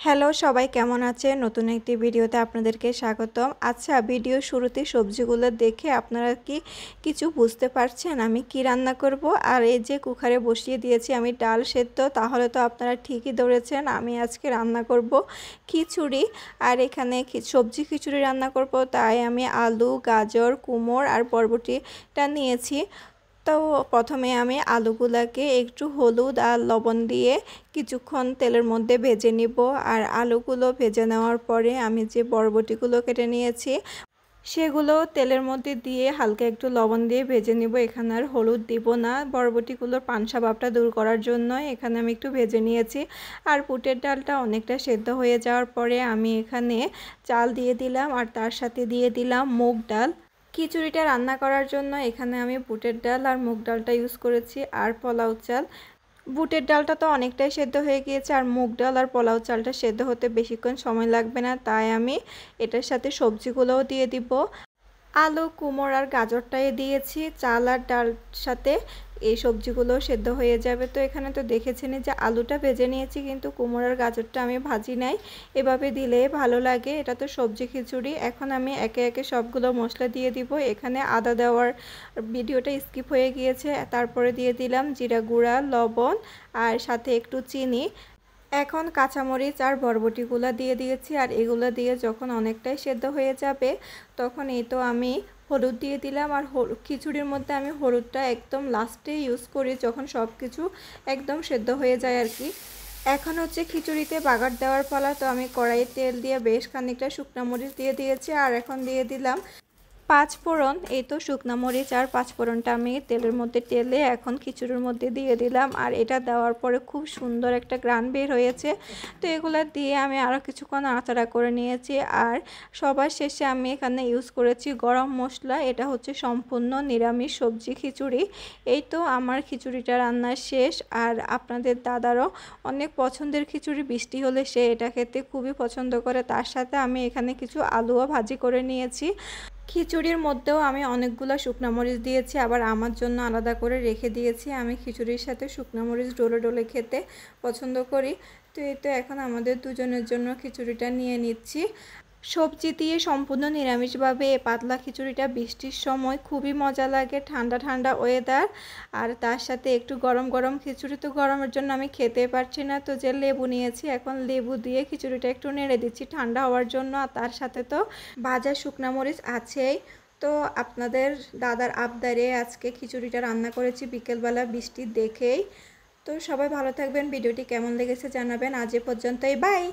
Hello সবাই কেমন আছেন? নতুন একটি ভিডিওতে আপনাদেরকে স্বাগতম। আচ্ছা, ভিডিও শুরুতে সবজিগুলো দেখে আপনারা কি কিছু বুঝতে পারছেন আমি কি রান্না করব? আর এই যে কুকারে বসিয়ে দিয়েছি আমি ডাল সেদ্ধ, তাহলে তো আপনারা ঠিকই ধরেছেন, আমি আজকে রান্না করব খিচুড়ি। আর এখানে সবজি খিচুড়ি রান্না করব, তাই আমি আলু, গাজর, কুমড়ো আর বরবটিটা নিয়েছি। তো প্রথমে আমি আলুগুলাকে একটু হলুদ আর লবণ দিয়ে কিছুক্ষণ তেলের মধ্যে ভেজে নিব। আর আলুগুলো ভেজে নেওয়ার পরে আমি যে বরবটিগুলো কেটে নিয়েছি সেগুলো তেলের মধ্যে দিয়ে হালকা একটু লবণ দিয়ে ভেজে নিব। এখানে আর হলুদ দিব না, বরবটিগুলোর পানসা ভাবটা দূর করার জন্য এখানে আমি একটু ভেজে নিয়েছি। আর বুটের ডালটা অনেকটা সেদ্ধ হয়ে যাওয়ার পরে আমি এখানে চাল দিয়ে দিলাম আর তার সাথে দিয়ে দিলাম মুগ ডাল। খিচুড়িটা রান্না করার জন্য এখানে আমি বুটের ডাল আর মুগ ডালটা ইউজ করেছি আর পোলাও চাল। বুটের ডালটা তো অনেকটাই সেদ্ধ হয়ে গিয়েছে, আর মুগ ডাল আর পোলাও চালটা সেদ্ধ হতে বেশিক্ষণ সময় লাগবে না, তাই আমি এটার সাথে সবজিগুলোও দিয়ে দিব। আলু, কুমড়ো আর গাজরটাই দিয়েছি, চাল আর ডাল সাথে এই সবজিগুলো সেদ্ধ হয়ে যাবে। তো এখানে তো দেখেছেনই যে আলুটা ভেজে নিয়েছি, কিন্তু কুমড়ো আর গাজরটা আমি ভাজি নাই। এভাবে দিলে ভালো লাগে, এটা তো সবজি খিচুড়ি। এখন আমি একে একে সবগুলো মশলা দিয়ে দিব। এখানে আদা দেওয়ার ভিডিওটা স্কিপ হয়ে গিয়েছে, তারপরে দিয়ে দিলাম জিরা গুঁড়া, লবণ আর সাথে একটু চিনি। এখন কাঁচামরিচ আর বরবটিগুলো দিয়ে দিয়েছি, আর এগুলো দিয়ে যখন অনেকটাই সেদ্ধ হয়ে যাবে তখন এই তো আমি হলুদ দিয়ে দিলাম। আর খিচুড়ির মধ্যে আমি হলুদটা একদম লাস্টে ইউজ করি, যখন সব কিছু একদম সেদ্ধ হয়ে যায় আর কি। এখন হচ্ছে খিচুড়িতে বাগার দেওয়ার পালা। তো আমি কড়াইয়ে তেল দিয়ে বেশ খানিকটা শুকনো মরিচ দিয়ে দিয়েছি, আর এখন দিয়ে দিলাম পাঁচফোড়ন। এই তো শুকনো মরিচ আর পাঁচফোড়নটা আমি তেলের মধ্যে টেলে এখন খিচুড়ির মধ্যে দিয়ে দিলাম, আর এটা দেওয়ার পরে খুব সুন্দর একটা ঘ্রাণ বের হয়েছে। তো এগুলো দিয়ে আমি আরও কিছুক্ষণ নাড়াচাড়া করে নিয়েছি। আর সবার শেষে আমি এখানে ইউজ করেছি গরম মশলা। এটা হচ্ছে সম্পূর্ণ নিরামিষ সবজি খিচুড়ি। এই তো আমার খিচুড়িটা রান্না শেষ। আর আপনাদের দাদারও অনেক পছন্দের খিচুড়ি, বৃষ্টি হলে সে এটা খেতে খুবই পছন্দ করে। তার সাথে আমি এখানে কিছু আলুও ভাজি করে নিয়েছি। খিচুড়ির মধ্যেও আমি অনেকগুলো শুকনো মরিচ দিয়েছি, আবার আমার জন্য আলাদা করে রেখে দিয়েছি। আমি খিচুড়ির সাথে শুকনো মরিচ ডলে ডলে খেতে পছন্দ করি। তো এই তো এখন আমাদের দুজনের জন্য খিচুড়িটা নিয়ে নিচ্ছি। সবজি দিয়ে সম্পূর্ণ নিরামিষভাবে এই পাতলা খিচুড়িটা বৃষ্টির সময় খুবই মজা লাগে, ঠান্ডা ঠান্ডা ওয়েদার। আর তার সাথে একটু গরম গরম খিচুড়ি, তো গরমের জন্য আমি খেতে পারছি না, তো যে লেবু নিয়েছি এখন লেবু দিয়ে খিচুড়িটা একটু নেড়ে দিচ্ছি ঠান্ডা হওয়ার জন্য। আর তার সাথে তো ভাজা শুকনা মরিচ আছেই। তো আপনাদের দাদার আবদারে আজকে খিচুড়িটা রান্না করেছি বিকেলবেলা বৃষ্টি দেখেই। তো সবাই ভালো থাকবেন, ভিডিওটি কেমন লেগেছে জানাবেন। আজ এ পর্যন্তই, বাই।